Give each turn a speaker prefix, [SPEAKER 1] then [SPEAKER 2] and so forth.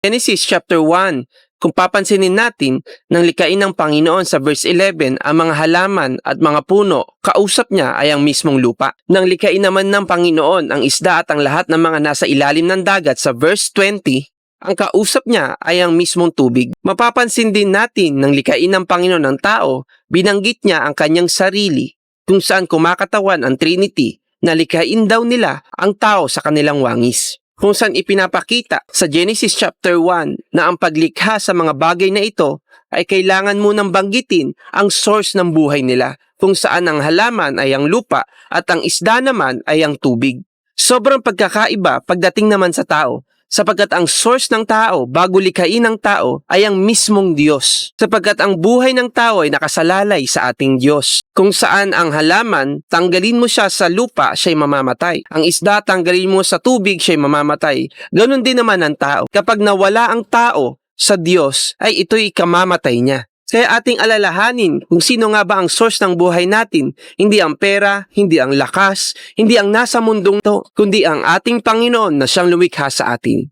[SPEAKER 1] Genesis chapter 1, kung papansinin natin, nang likhain ng Panginoon sa verse 11 ang mga halaman at mga puno, kausap niya ay ang mismong lupa. Nang likhain naman ng Panginoon ang isda at ang lahat ng mga nasa ilalim ng dagat sa verse 20, ang kausap niya ay ang mismong tubig. Mapapansin din natin nang likhain ng Panginoon ang tao, binanggit niya ang kanyang sarili, kung saan kumakatawan ang Trinity, na likhain daw nila ang tao sa kanilang wangis. Kung saan ipinapakita sa Genesis chapter 1 na ang paglikha sa mga bagay na ito ay kailangan munang banggitin ang source ng buhay nila, kung saan ang halaman ay ang lupa at ang isda naman ay ang tubig. Sobrang pagkakaiba pagdating naman sa tao, sapagkat ang source ng tao bago likhain ng tao ay ang mismong Diyos, sapagkat ang buhay ng tao ay nakasalalay sa ating Diyos. Kung saan ang halaman, tanggalin mo siya sa lupa, siya'y mamamatay. Ang isda, tanggalin mo sa tubig, siya'y mamamatay. Ganon din naman ang tao. Kapag nawala ang tao sa Diyos, ay ito'y kamamatay niya. Kaya ating alalahanin kung sino nga ba ang source ng buhay natin. Hindi ang pera, hindi ang lakas, hindi ang nasa mundong to, kundi ang ating Panginoon na siyang lumikha sa atin.